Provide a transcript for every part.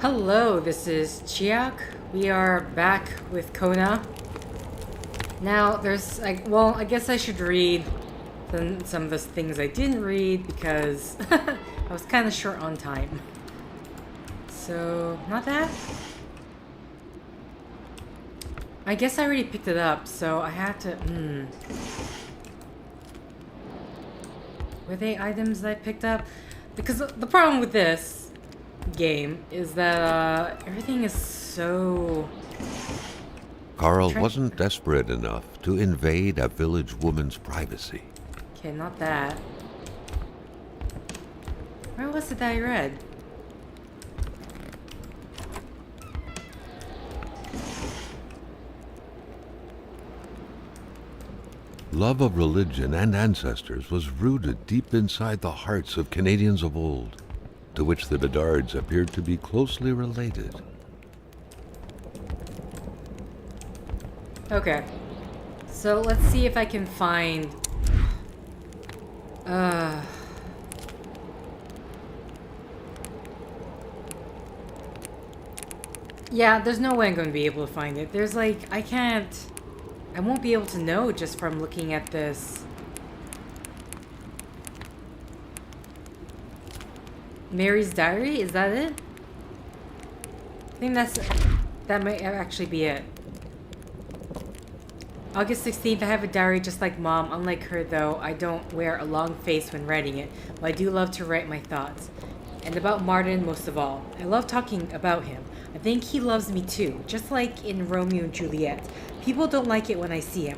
Hello, this is Chiak. We are back with Kona. Now, I guess I should read some of the things I didn't read because I was kind of short on time. So, not that. I guess I already picked it up, so I had to. Were they items that I picked up? Because the problem with this game is that everything is so... Carl wasn't desperate enough to invade a village woman's privacy. Okay, not that. Where was it that I read? Love of religion and ancestors was rooted deep inside the hearts of Canadians of old, to which the Bedards appeared to be closely related. Okay. So let's see if I can find... Yeah, there's no way I'm going to be able to find it. There's like... I won't be able to know just from looking at this. Mary's diary? Is that it? I think that might actually be it. August 16th, I have a diary just like Mom. Unlike her, though, I don't wear a long face when writing it, but I do love to write my thoughts. And about Martin most of all. I love talking about him. I think he loves me too, just like in Romeo and Juliet. People don't like it when I see him,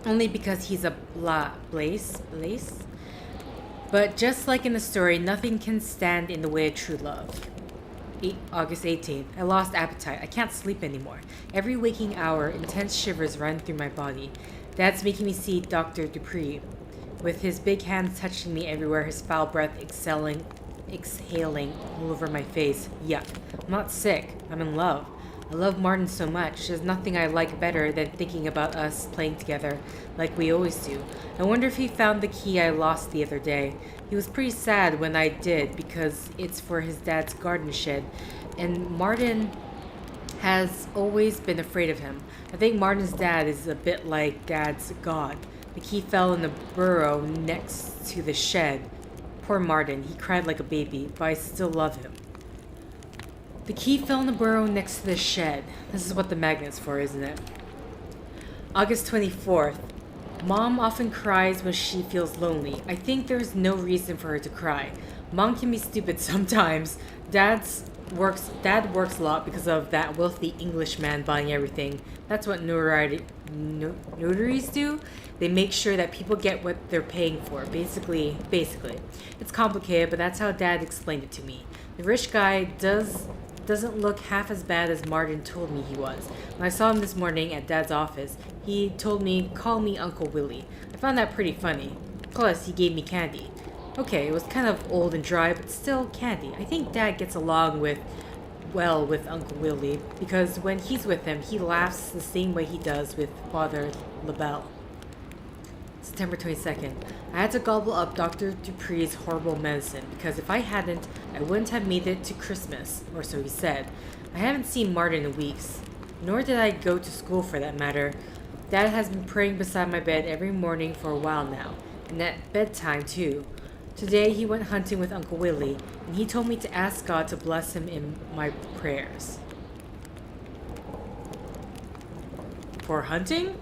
only because he's a Blaze? But just like in the story, nothing can stand in the way of true love. August 18th. I lost appetite. I can't sleep anymore. Every waking hour, intense shivers run through my body. Dad's making me see Dr. Dupree, with his big hands touching me everywhere, his foul breath exhaling all over my face. Yuck. I'm not sick. I'm in love. I love Martin so much. There's nothing I like better than thinking about us playing together like we always do. I wonder if he found the key I lost the other day. He was pretty sad when I did because it's for his dad's garden shed, and Martin has always been afraid of him. I think Martin's dad is a bit like Dad's god. The key fell in the burrow next to the shed. Poor Martin, he cried like a baby, but I still love him. The key fell in the burrow next to the shed. This is what the magnet's for, isn't it? August 24th. Mom often cries when she feels lonely. I think there's no reason for her to cry. Mom can be stupid sometimes. Dad works a lot because of that wealthy Englishman buying everything. That's what notaries do. They make sure that people get what they're paying for. Basically. It's complicated, but that's how Dad explained it to me. The rich guy doesn't look half as bad as Martin told me he was. When I saw him this morning at Dad's office, he told me, "Call me Uncle Willie." I found that pretty funny. Plus, he gave me candy. Okay, it was kind of old and dry, but still candy. I think Dad gets along with Uncle Willie, because when he's with him, he laughs the same way he does with Father LaBelle. September 22nd. I had to gobble up Dr. Dupree's horrible medicine, because if I hadn't, I wouldn't have made it to Christmas, or so he said. I haven't seen Martin in weeks, nor did I go to school for that matter. Dad has been praying beside my bed every morning for a while now, and at bedtime too. Today he went hunting with Uncle Willie, and he told me to ask God to bless him in my prayers. For hunting?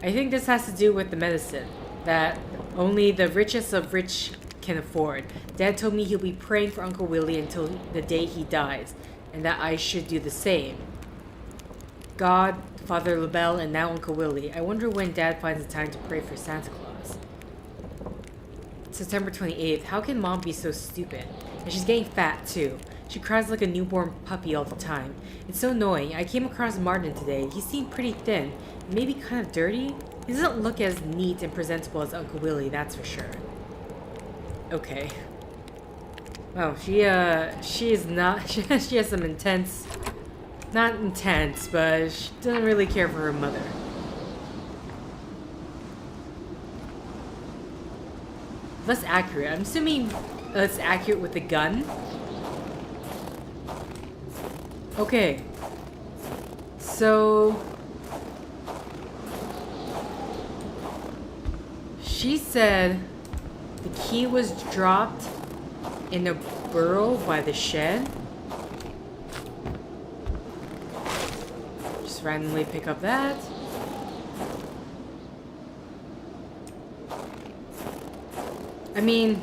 I think this has to do with the medicine that only the richest of rich can afford. Dad told me he'll be praying for Uncle Willie until the day he dies, and that I should do the same. God, Father LaBelle, and now Uncle Willie. I wonder when Dad finds the time to pray for Santa Claus. September 28th. How can Mom be so stupid? And she's getting fat, too. She cries like a newborn puppy all the time. It's so annoying. I came across Martin today. He seemed pretty thin, maybe kind of dirty. He doesn't look as neat and presentable as Uncle Willie, that's for sure. Okay. Oh, she is not... She has some intense... Not intense, but she doesn't really care for her mother. Less accurate. I'm assuming it's accurate with the gun. Okay. So she said the key was dropped in a burrow by the shed. Just randomly pick up that. I mean,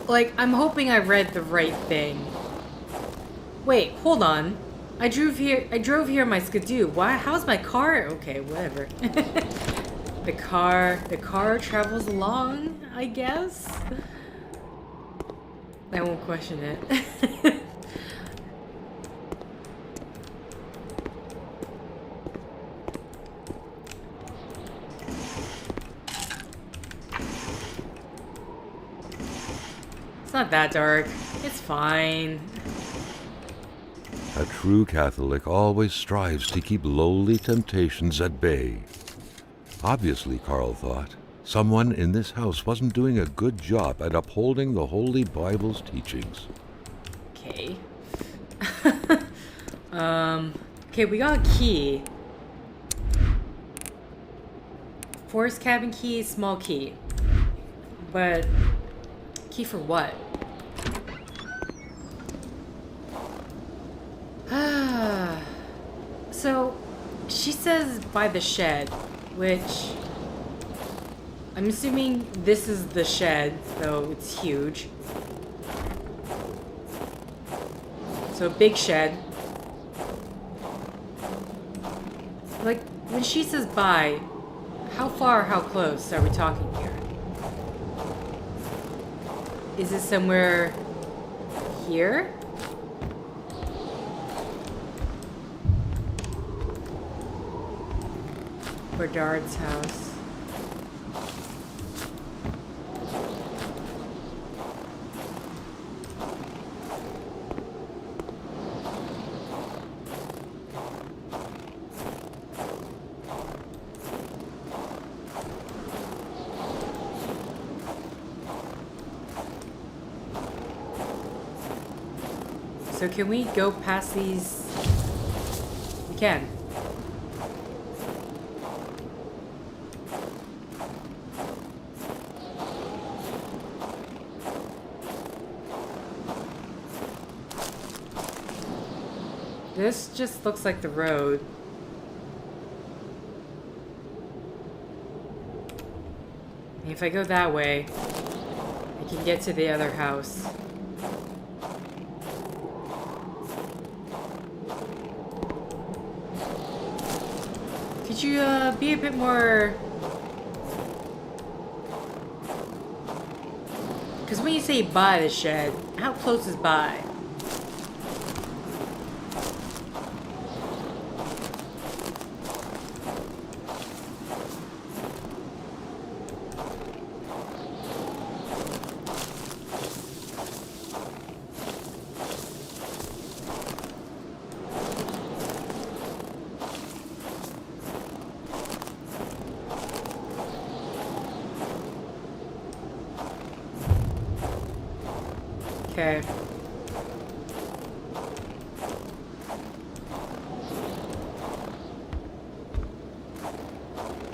like, I'm hoping I read the right thing. Wait, hold on. I drove here in my Skidoo. Why? How's my car? Okay, whatever. The car travels along, I guess. I won't question it. It's not that dark. It's fine. A true Catholic always strives to keep lowly temptations at bay. Obviously, Carl thought, someone in this house wasn't doing a good job at upholding the Holy Bible's teachings. Okay. Okay, we got a key. Forest cabin key, small key. But key for what? So, she says by the shed, which I'm assuming this is the shed, though it's huge. So, big shed. Like, when she says by, how far, how close are we talking here? Is it somewhere here? Bernard's house. So can we go past these? We can. This just looks like the road. And if I go that way, I can get to the other house. Could you be a bit more... Because when you say by the shed, how close is by? Okay.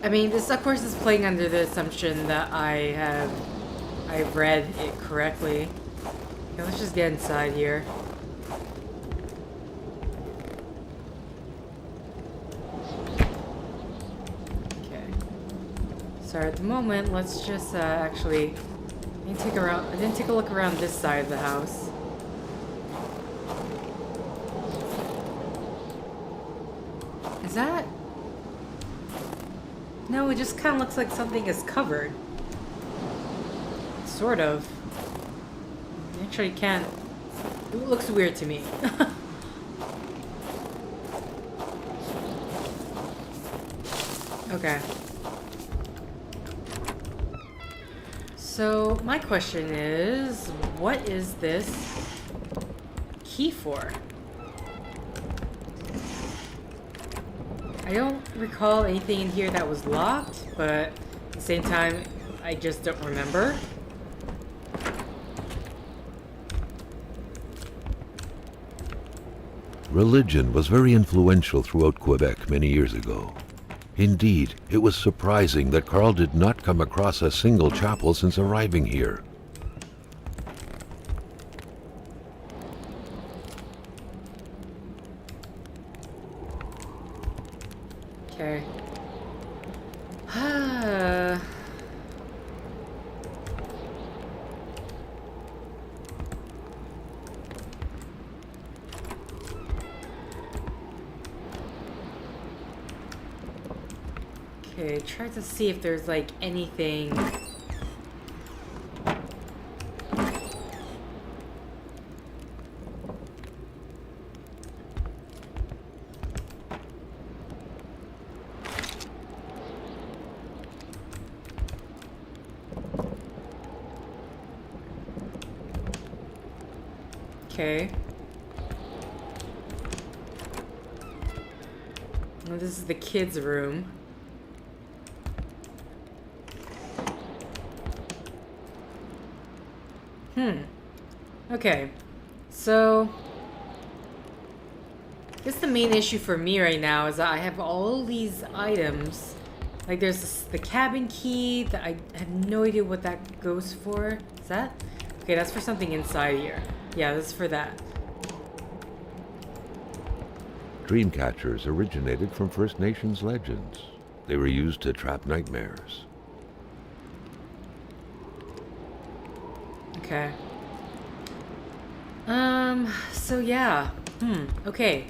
I mean, this of course is playing under the assumption that I've read it correctly. Okay, let's just get inside here. Okay. So at the moment, let's just actually I didn't take a look around this side of the house. Is that? No, it just kind of looks like something is covered. Sort of. Actually, can't. It looks weird to me. Okay. So, my question is, what is this key for? I don't recall anything in here that was locked, but at the same time, I just don't remember. religion was very influential throughout Quebec many years ago. Indeed, it was surprising that Carl did not come across a single chapel since arriving here. Okay. Okay, try to see if there's like anything. Okay. Well, this is the kids' room. Okay. So, I guess the main issue for me right now is that I have all these items. Like there's the cabin key that I have no idea what that goes for. Is that? Okay, that's for something inside here. Yeah, this is for that. Dream catchers originated from First Nations legends. They were used to trap nightmares. Okay. So yeah. Okay.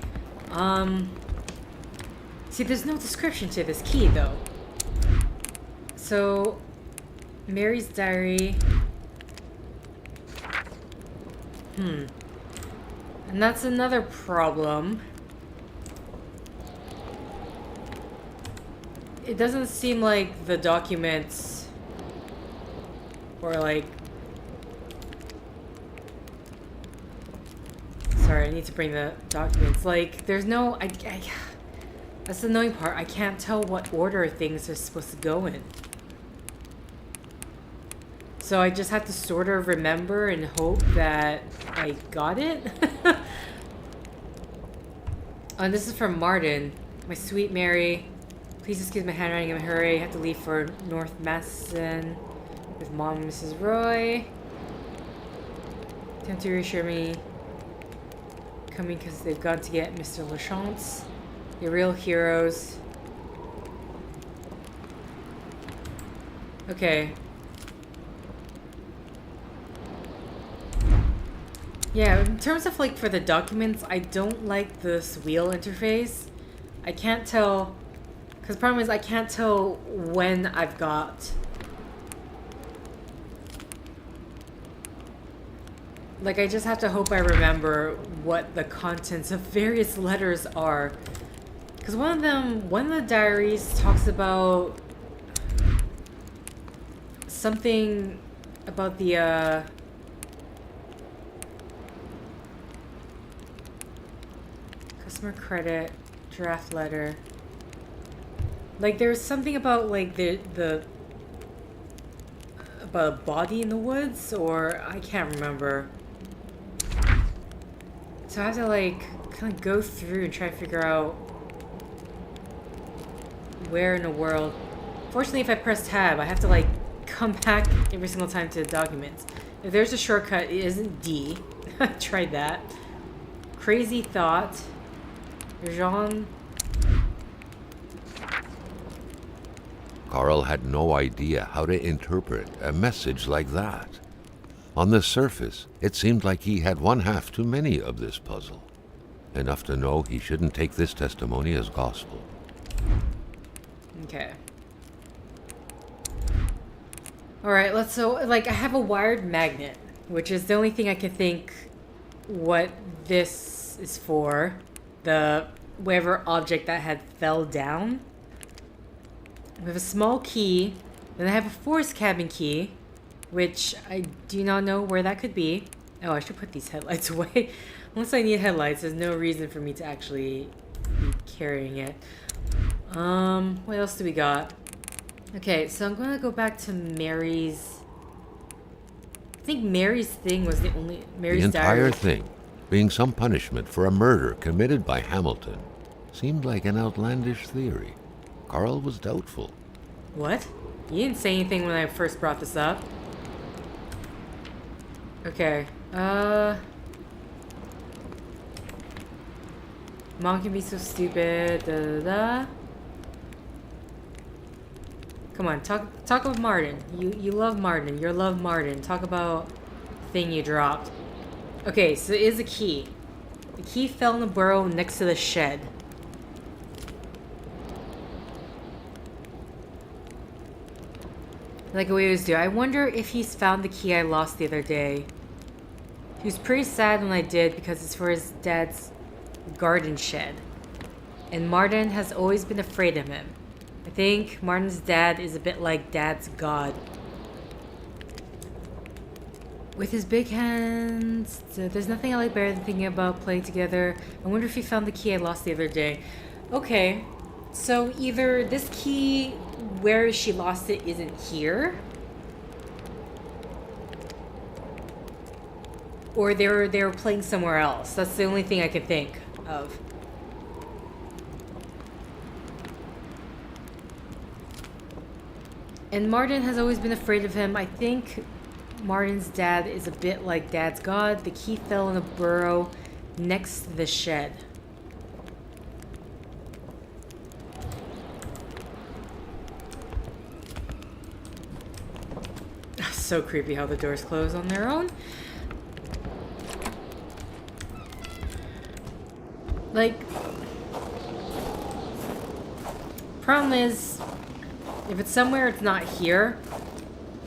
See, there's no description to this key, though. So, Mary's diary. And that's another problem. It doesn't seem like the documents or like... Sorry, I need to bring the documents. Like, there's no... that's the annoying part. I can't tell what order things are supposed to go in. So I just have to sort of remember and hope that I got it. And this is from Martin. My sweet Mary. Please excuse my handwriting. I'm in a hurry. I have to leave for North Masson with Mom and Mrs. Roy. Attempt to reassure me. Coming because they've got to get Mr. Lachance. You're real heroes. Okay. Yeah, in terms of like for the documents, I don't like this wheel interface. I can't tell, because the problem is I can't tell when I've got. Like, I just have to hope I remember what the contents of various letters are. Because one of the diaries talks about something about the, customer credit, draft letter. Like, there's something about, like, the about a body in the woods, or I can't remember. So I have to, like, kind of go through and try to figure out where in the world. Fortunately, if I press tab, I have to, like, come back every single time to the documents. If there's a shortcut, it isn't D. I tried that. Crazy thought. Jean. Carl had no idea how to interpret a message like that. On the surface, it seemed like he had one half too many of this puzzle. Enough to know he shouldn't take this testimony as gospel. Okay. Alright, I have a wired magnet, which is the only thing I can think what this is for. The whatever object that had fell down. We have a small key. Then I have a forest cabin key, which I do not know where that could be. Oh, I should put these headlights away. Unless I need headlights, there's no reason for me to actually be carrying it. What else do we got? Okay, so I'm gonna go back to Mary's... I think Mary's thing was the only... Mary's the entire diary. thing being some punishment for a murder committed by Hamilton, seemed like an outlandish theory. Carl was doubtful. What? You didn't say anything when I first brought this up. Okay, Mom can be so stupid, da da da. Come on, talk about Martin. You love Martin. You love Martin. Talk about the thing you dropped. Okay, so it is a key. The key fell in the burrow next to the shed. Like we always do. I wonder if he's found the key I lost the other day. He was pretty sad when I did because it's for his dad's garden shed. And Martin has always been afraid of him. I think Martin's dad is a bit like Dad's god. With his big hands, there's nothing I like better than thinking about playing together. I wonder if he found the key I lost the other day. Okay, so either this key, where she lost it, isn't here, or they were playing somewhere else. That's the only thing I can think of. And Martin has always been afraid of him. I think Martin's dad is a bit like Dad's god. The key fell in a burrow next to the shed. So creepy how the doors close on their own. Like, problem is, if it's somewhere it's not here,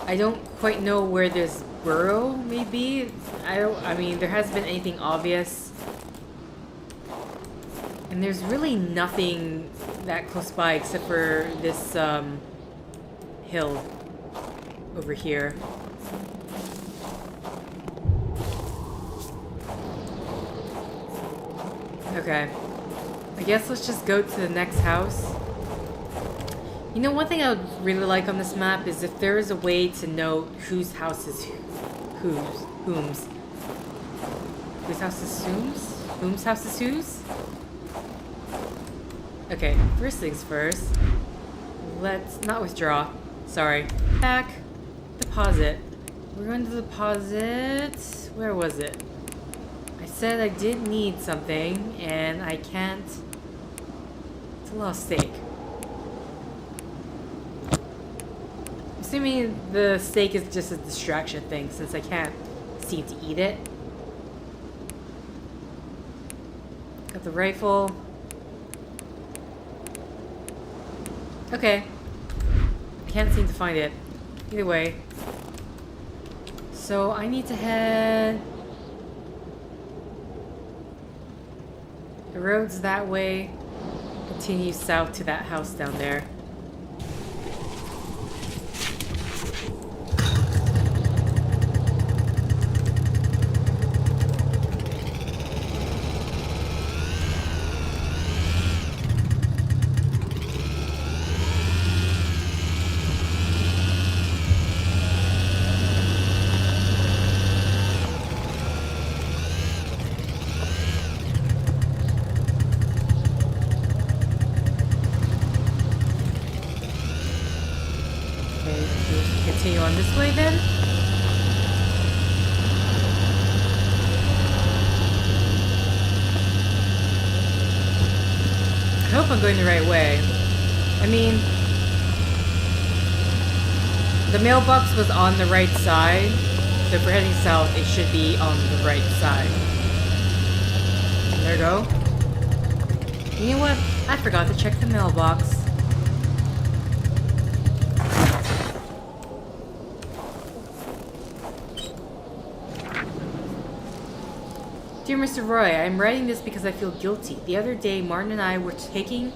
I don't quite know where this burrow may be. I mean, there hasn't been anything obvious. And there's really nothing that close by except for this hill over here. Okay. I guess let's just go to the next house. You know, one thing I would really like on this map is if there is a way to know whose house is whom's. Whose house is whom's? Whom's house is whose? Okay, first things first. Let's not withdraw. Sorry. Back. Deposit. We're going to deposit. Where was it? I said I did need something, and I can't. It's a lost steak. Assuming the steak is just a distraction thing since I can't seem to eat it. Got the rifle. Okay. I can't seem to find it. Either way. So I need to head... The road's that way. Continue south to that house down there. Continue on this way then. I hope I'm going the right way. I mean, the mailbox was on the right side, so if we're heading south, it should be on the right side. There we go. You know what? I forgot to check the mailbox. Dear Mr. Roy, I'm writing this because I feel guilty. The other day, Martin and I were taking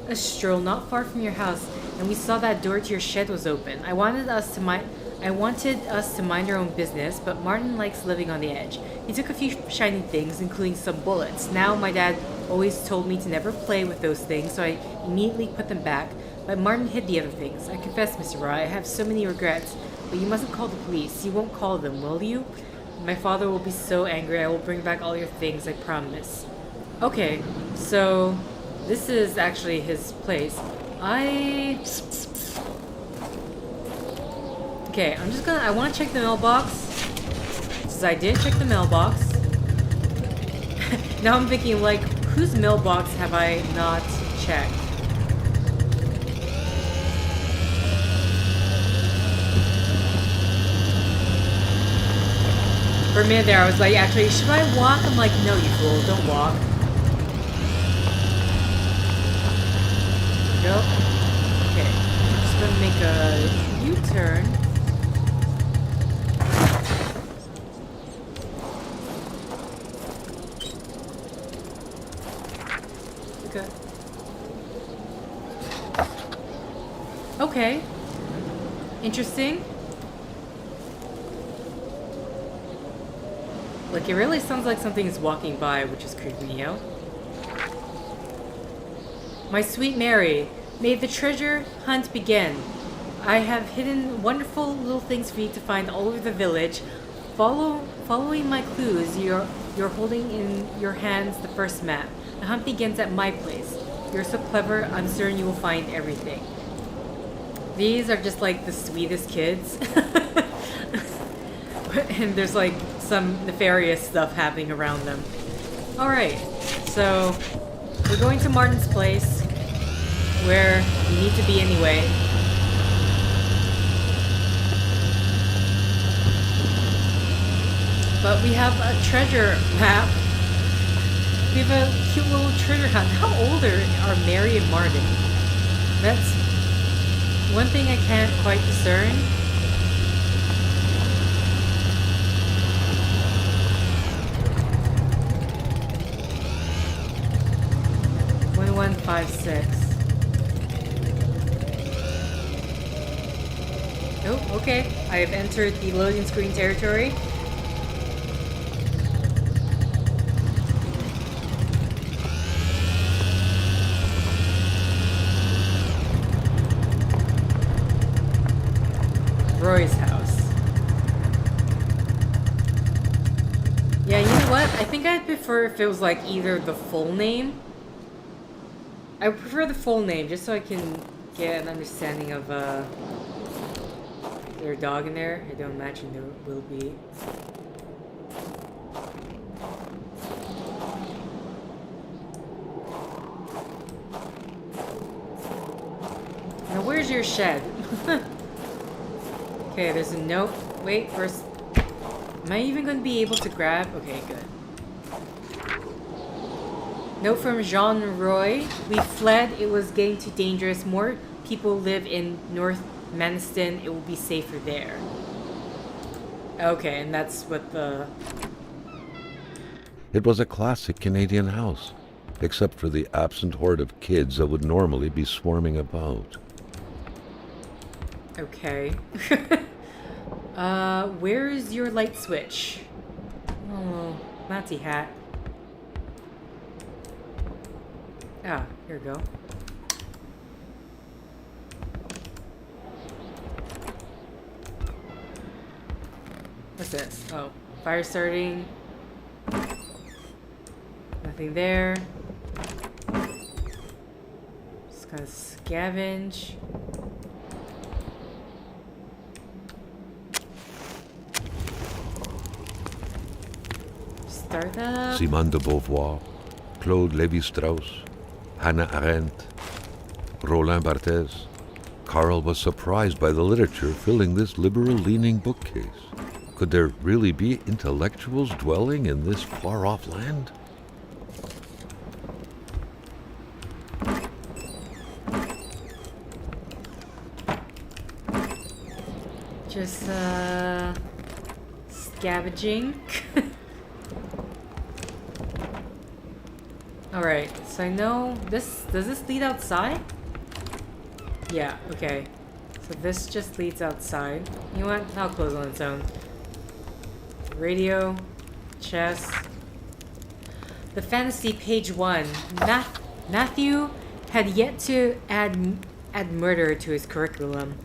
a stroll not far from your house, and we saw that door to your shed was open. I wanted us to mind our own business, but Martin likes living on the edge. He took a few shiny things, including some bullets. Now, my dad always told me to never play with those things, so I immediately put them back. But Martin hid the other things. I confess, Mr. Roy, I have so many regrets, but you mustn't call the police. You won't call them, will you? My father will be so angry. I will bring back all your things, I promise. Okay, so this is actually his place. Okay, I want to check the mailbox. Since I did check the mailbox. Now I'm thinking, like, whose mailbox have I not checked? For a minute there, I was like, actually, should I walk? I'm like, no, you fool, don't walk. Nope. Okay, I'm just gonna make a U-turn. Okay. Okay. Interesting. Like, it really sounds like something is walking by, which is creeping me out. My sweet Mary, may the treasure hunt begin. I have hidden wonderful little things for you to find all over the village. Following my clues, you're holding in your hands the first map. The hunt begins at my place. You're so clever, I'm certain you will find everything. These are just like the sweetest kids. And there's like some nefarious stuff happening around them. Alright, so we're going to Martin's place, where we need to be anyway. But we have a treasure map. We have a cute little treasure hunt. How old are Mary and Martin? That's one thing I can't quite discern. .1156. Oh, okay. I have entered the loading screen territory. Roy's house. Yeah, you know what? I think I'd prefer if it was like either the full name. I would prefer the full name just so I can get an understanding of is there a dog in there? I don't imagine there will be. Now where's your shed? Okay, there's a note. Wait, first. Am I even going to be able to grab? Okay, good. Note from Jean Roy. We fled. It was getting too dangerous. More people live in North Maniston. It will be safer there. Okay, and that's what the... It was a classic Canadian house, except for the absent horde of kids that would normally be swarming about. Okay. Where is your light switch? Oh, Nazi hat. Ah, here we go. What's this? Oh, fire starting. Nothing there. Just gonna scavenge. Start that up. Simone de Beauvoir, Claude Lévi-Strauss, Hannah Arendt, Roland Barthes. Carl was surprised by the literature filling this liberal-leaning bookcase. Could there really be intellectuals dwelling in this far-off land? Just, scavenging. Alright, so I know this... Does this lead outside? Yeah, okay. So this just leads outside. You know what? I'll close on its own. Radio. Chess. The fantasy, page 1. Matthew had yet to add murder to his curriculum.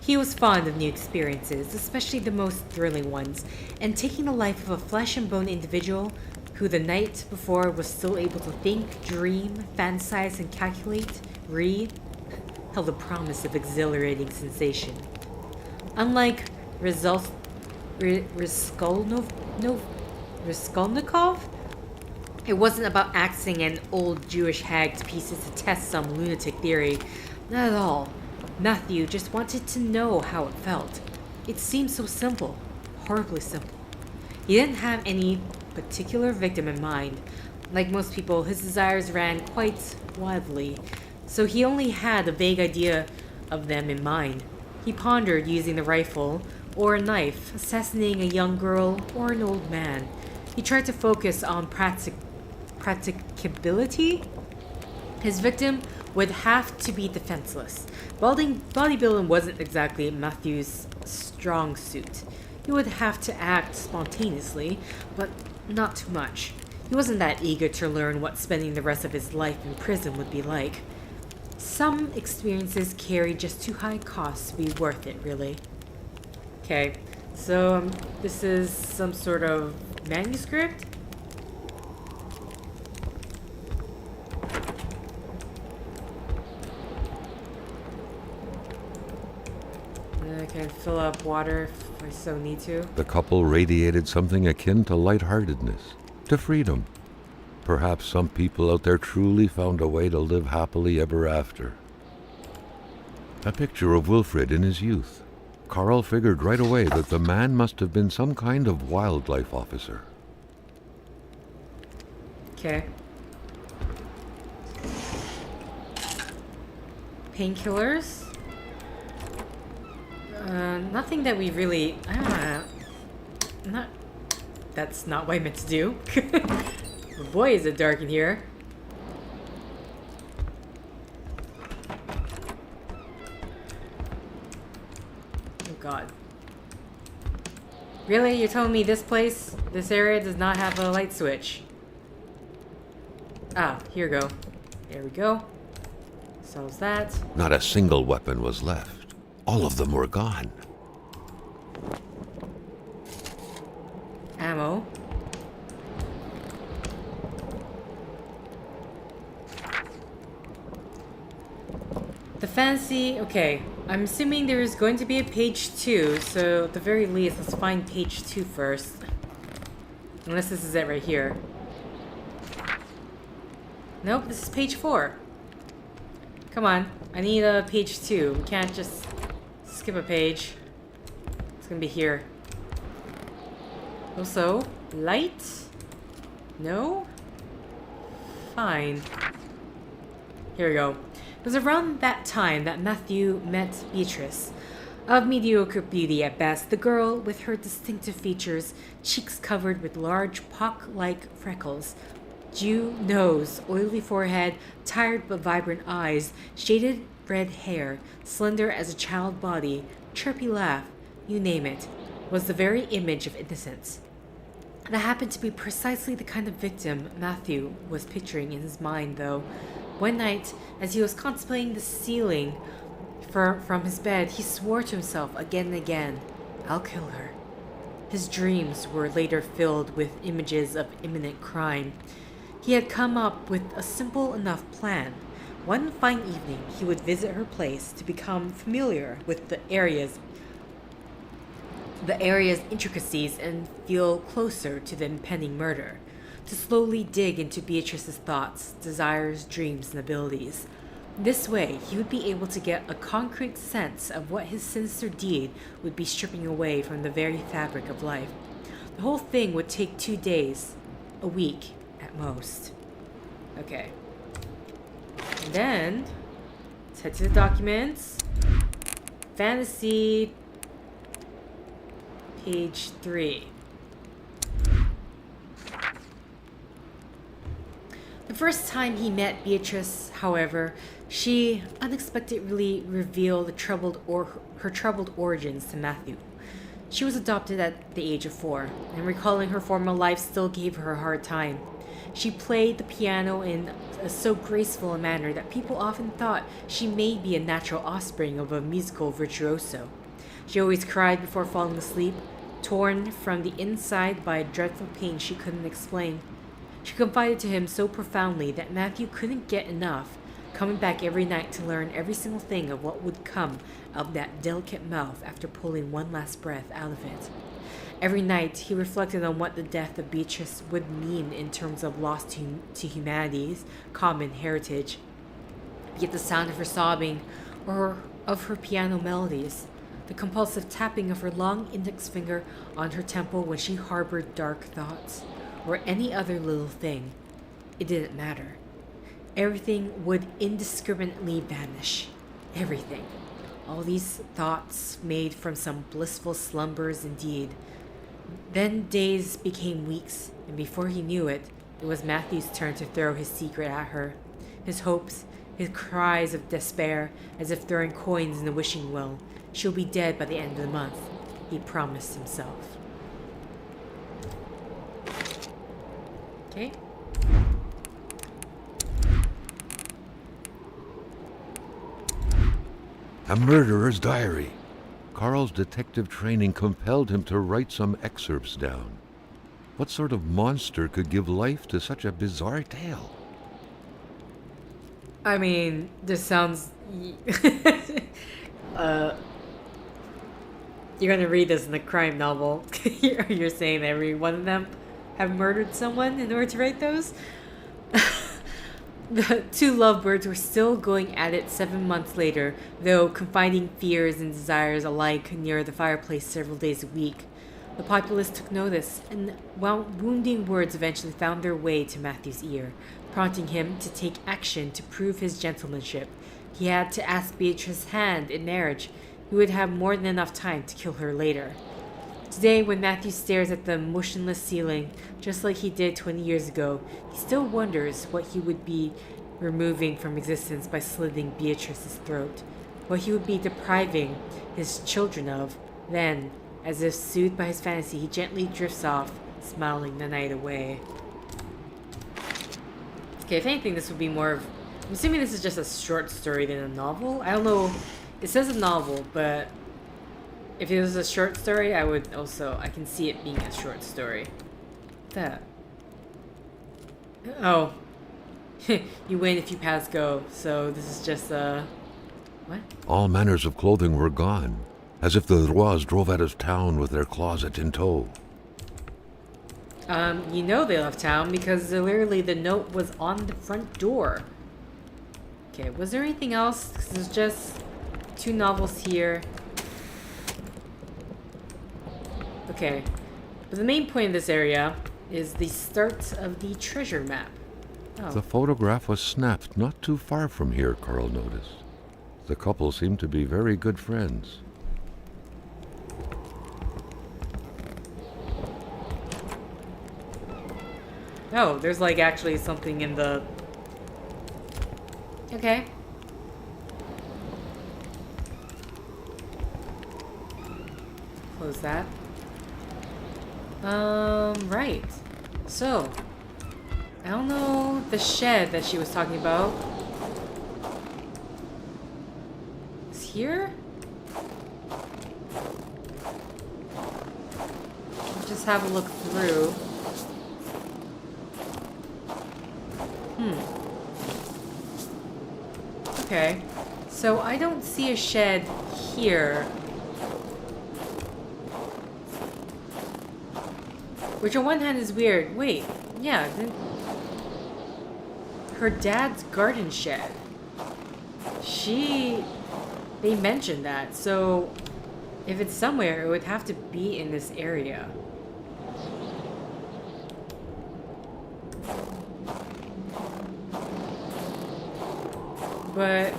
He was fond of new experiences, especially the most thrilling ones, and taking the life of a flesh and bone individual who the night before was still able to think, dream, fantasize, and calculate, read, held the promise of exhilarating sensation. Unlike Raskolnikov, it wasn't about axing an old Jewish hag to pieces to test some lunatic theory. Not at all. Matthew just wanted to know how it felt. It seemed so simple, horribly simple. He didn't have any particular victim in mind. Like most people, his desires ran quite wildly, so he only had a vague idea of them in mind. He pondered using the rifle or a knife, assassinating a young girl or an old man. He tried to focus on practicability. His victim would have to be defenseless. Bodybuilding wasn't exactly Matthew's strong suit. He would have to act spontaneously, but not too much. He wasn't that eager to learn what spending the rest of his life in prison would be like. Some experiences carry just too high costs to be worth it, really. Okay, so this is some sort of manuscript? I can fill up water if I so need to. The couple radiated something akin to lightheartedness, to freedom. Perhaps some people out there truly found a way to live happily ever after. A picture of Wilfred in his youth. Carl figured right away that the man must have been some kind of wildlife officer. Okay. Painkillers? Nothing that we really... That's not what I meant to do. Oh boy, is it dark in here. Oh god. Really? You're telling me this place, this area does not have a light switch? Ah, here we go. There we go. Solves that. Not a single weapon was left. All of them were gone. Ammo. The fancy... Okay, I'm assuming there is going to be a page 2, so at the very least, let's find page 2 first. Unless this is it right here. Nope, this is page 4. Come on, I need a page 2. We can't just skip a page. It's gonna be here. Also, light? No? Fine. Here we go. It was around that time that Matthew met Beatrice. Of mediocre beauty at best, the girl with her distinctive features, cheeks covered with large pock-like freckles, Jew nose, oily forehead, tired but vibrant eyes, shaded red hair, slender as a child body, chirpy laugh, you name it, was the very image of innocence. That happened to be precisely the kind of victim Matthew was picturing in his mind, though. One night, as he was contemplating the ceiling from his bed, he swore to himself again and again, "I'll kill her." His dreams were later filled with images of imminent crime. He had come up with a simple enough plan. One fine evening, he would visit her place to become familiar with the area's intricacies and feel closer to the impending murder, to slowly dig into Beatrice's thoughts, desires, dreams, and abilities. This way, he would be able to get a concrete sense of what his sinister deed would be stripping away from the very fabric of life. The whole thing would take 2 days, a week at most. Okay. And then, let's head to the documents. Fantasy, page 3. The first time he met Beatrice, however, she unexpectedly revealed her troubled origins to Matthew. She was adopted at the age of 4, and recalling her former life still gave her a hard time. She played the piano in so graceful a manner that people often thought she may be a natural offspring of a musical virtuoso. She always cried before falling asleep, torn from the inside by a dreadful pain she couldn't explain. She confided to him so profoundly that Matthew couldn't get enough, coming back every night to learn every single thing of what would come out of that delicate mouth after pulling one last breath out of it. Every night, he reflected on what the death of Beatrice would mean in terms of loss to humanity's common heritage. Yet the sound of her sobbing, or of her piano melodies, the compulsive tapping of her long index finger on her temple when she harbored dark thoughts, or any other little thing, it didn't matter. Everything would indiscriminately vanish. Everything. All these thoughts made from some blissful slumbers indeed. Then days became weeks, and before he knew it, it was Matthew's turn to throw his secret at her. His hopes, his cries of despair, as if throwing coins in a wishing well. She'll be dead by the end of the month, he promised himself. Okay. A murderer's diary. Carl's detective training compelled him to write some excerpts down. What sort of monster could give life to such a bizarre tale? I mean, this sounds... You're gonna read this in a crime novel. You're saying every one of them have murdered someone in order to write those? The two lovebirds were still going at it 7 months later, though confiding fears and desires alike near the fireplace several days a week. The populace took notice, and wounding words eventually found their way to Matthew's ear, prompting him to take action to prove his gentlemanship. He had to ask Beatrice's hand in marriage. He would have more than enough time to kill her later. Today, when Matthew stares at the motionless ceiling, just like he did 20 years ago, he still wonders what he would be removing from existence by slitting Beatrice's throat, what he would be depriving his children of. Then, as if soothed by his fantasy, he gently drifts off, smiling the night away. Okay, if anything, this would be more of... I'm assuming this is just a short story than a novel. I don't know. It says a novel, but... if it was a short story, I can see it being a short story. That. Oh. You win if you pass go, so this is just what? All manners of clothing were gone, as if the Rois drove out of town with their closet in tow. You know they left town because literally the note was on the front door. Okay, was there anything else? 'Cause there's just 2 novels here. Okay, but the main point of this area is the start of the treasure map. Oh. The photograph was snapped not too far from here, Carl noticed. The couple seemed to be very good friends. Oh, there's like actually something in the... Okay. Close that. Right. So, I don't know the shed that she was talking about. Is here? Let's just have a look through. Okay. So I don't see a shed here. Which on one hand is weird. Wait, yeah. Her dad's garden shed. They mentioned that, so if it's somewhere, it would have to be in this area. But...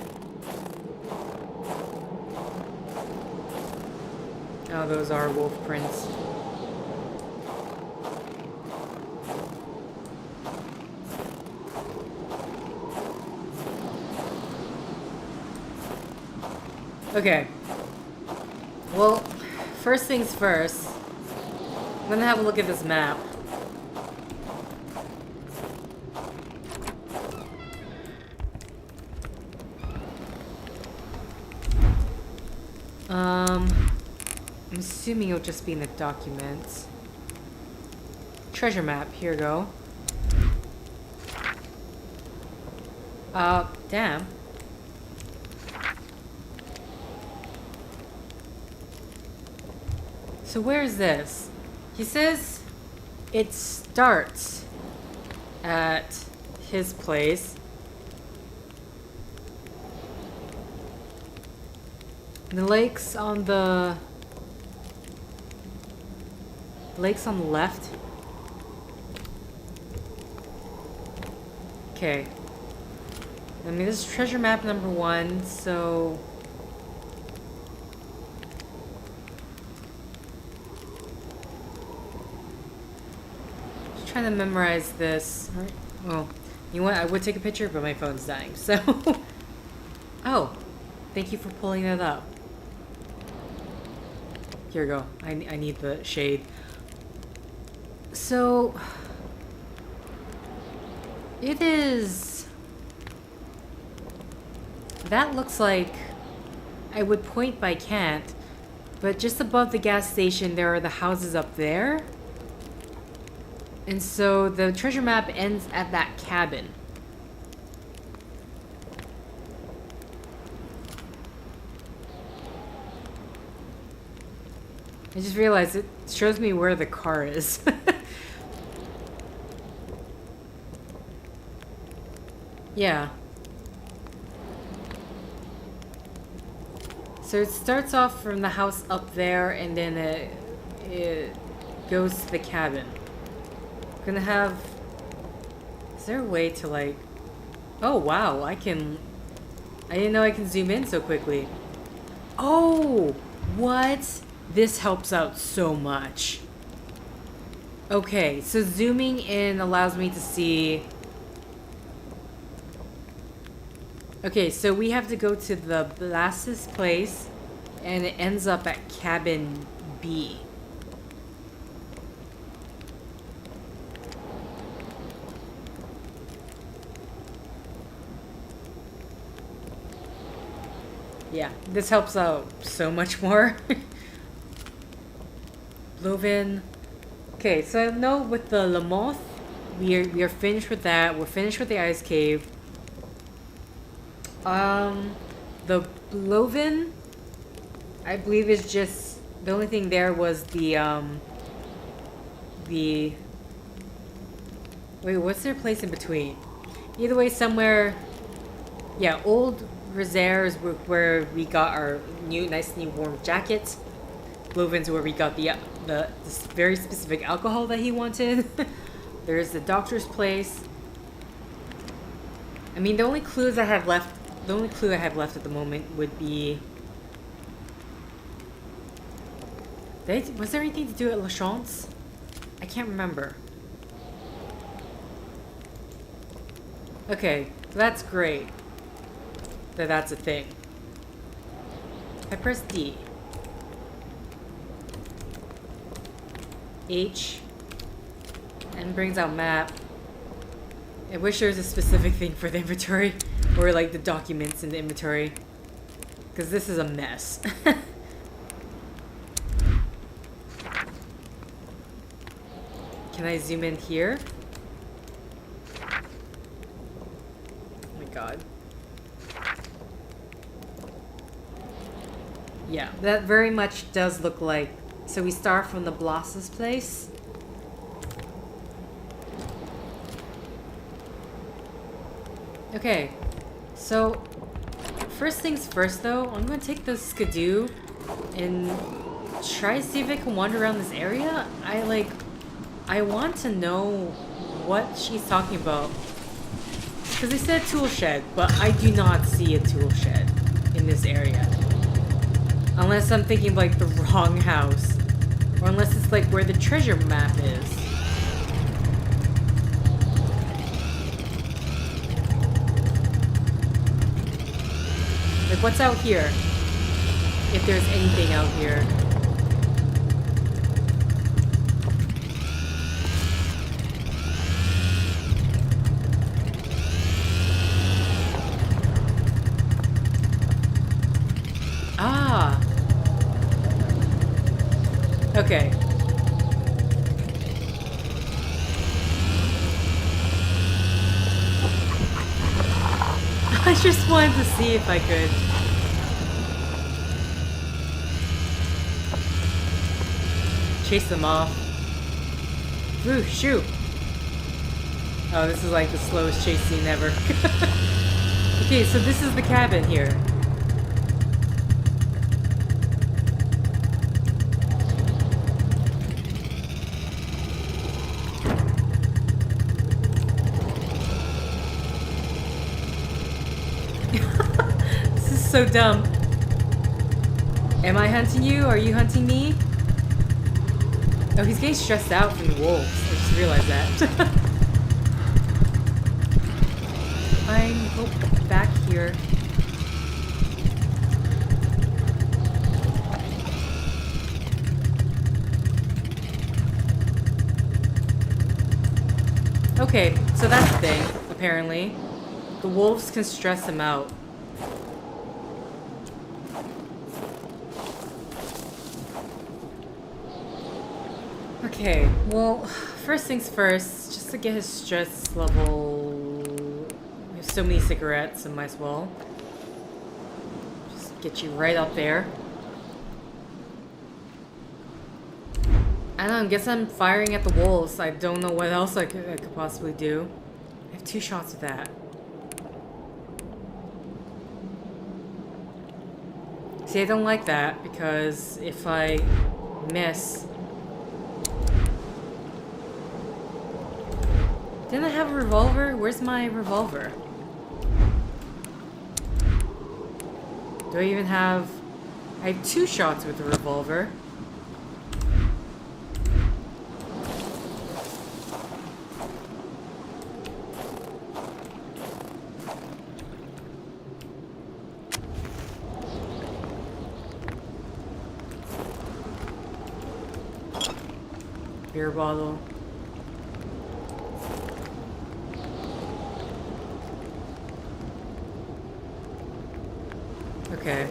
oh, those are wolf prints. Okay. Well, first things first. I'm gonna have a look at this map. I'm assuming it'll just be in the documents. Treasure map, here we go. Damn. So where is this? He says it starts at his place. The lake's on the left. Okay. I mean, this is treasure map number 1, so just trying to memorize this. Well, you know what? I would take a picture, but my phone's dying. So, oh, thank you for pulling that up. Here we go. I need the shade. So, it is. That looks like I would point but I can't. But just above the gas station, there are the houses up there. And so the treasure map ends at that cabin. I just realized it shows me where the car is. Yeah. So it starts off from the house up there, and then it goes to the cabin. Gonna have... Is there a way to like... Oh wow, I didn't know I can zoom in so quickly. Oh! What? This helps out so much. Okay, so zooming in allows me to see... Okay, so we have to go to the Blas's place, and it ends up at cabin B. Yeah, this helps out so much more. Lovin. Okay, so I know with the Lamoth, we are finished with that. We're finished with the ice cave. The Lovin, I believe is just the only thing there was the wait, what's their place in between? Either way, somewhere. Yeah, Old Rosaire is where we got our nice new warm jackets. Lovin's where we got this very specific alcohol that he wanted. There's the doctor's place. I mean, the only clue I have left at the moment would be... Was there anything to do at La Chance? I can't remember. Okay, so that's great. That's a thing. I press D. H. And brings out map. I wish there was a specific thing for the inventory. Or like the documents in the inventory. Because this is a mess. Can I zoom in here? Oh my god. Yeah, that very much does look like... So we start from the Blas's place. Okay. So, first things first though, I'm gonna take the Skidoo and try to see if I can wander around this area. I want to know what she's talking about. Because they said tool shed, but I do not see a tool shed in this area. Unless I'm thinking like the wrong house. Or unless it's like where the treasure map is. Like, what's out here? If there's anything out here. Ah! Okay. I just wanted to see if I could. Chase them off. Ooh, shoot. Oh, this is like the slowest chase scene ever. Okay, so this is the cabin here. This is so dumb. Am I hunting you? Are you hunting me? Oh, he's getting stressed out from the wolves. I just realized that. I'm back here. Okay, so that's the thing, apparently. The wolves can stress him out. Okay, well, first things first, just to get his stress level... There's so many cigarettes, I might as well. Just get you right up there. I don't know, I guess I'm firing at the wolves. I don't know what else I could possibly do. I have 2 shots of that. See, I don't like that, because if I miss... Didn't I have a revolver? Where's my revolver? Do I even have... I have 2 shots with the revolver. Beer bottle. Okay.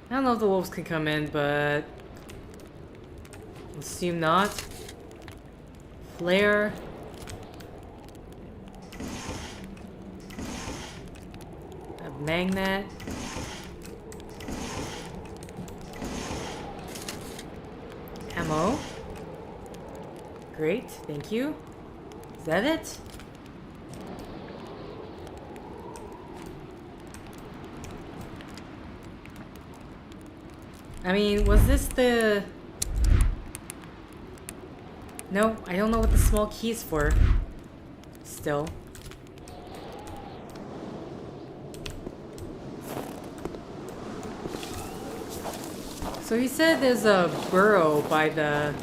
I don't know if the wolves can come in, but assume not. Flare. A magnet. Ammo. Great, thank you. Is that it? I mean, was this the... No, I don't know what the small key is for. Still. So he said there's a burrow by the...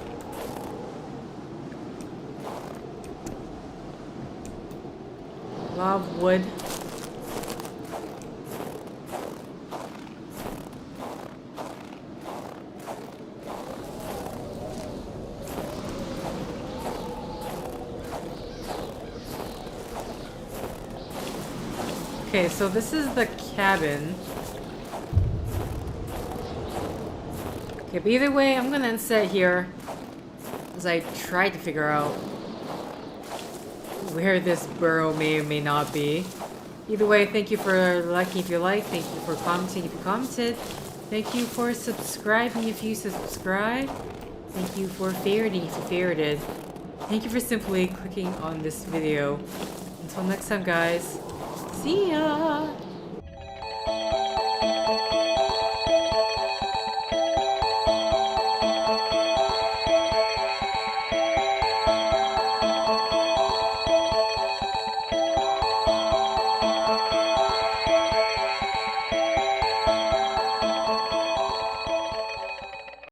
lot of wood. Okay, so this is the cabin. Okay, but either way, I'm gonna end set here as I try to figure out where this burrow may or may not be. Either way, thank you for liking if you like, thank you for commenting if you commented, thank you for subscribing if you subscribe, thank you for favoriting if you favorited, thank you for simply clicking on this video. Until next time, guys, see ya!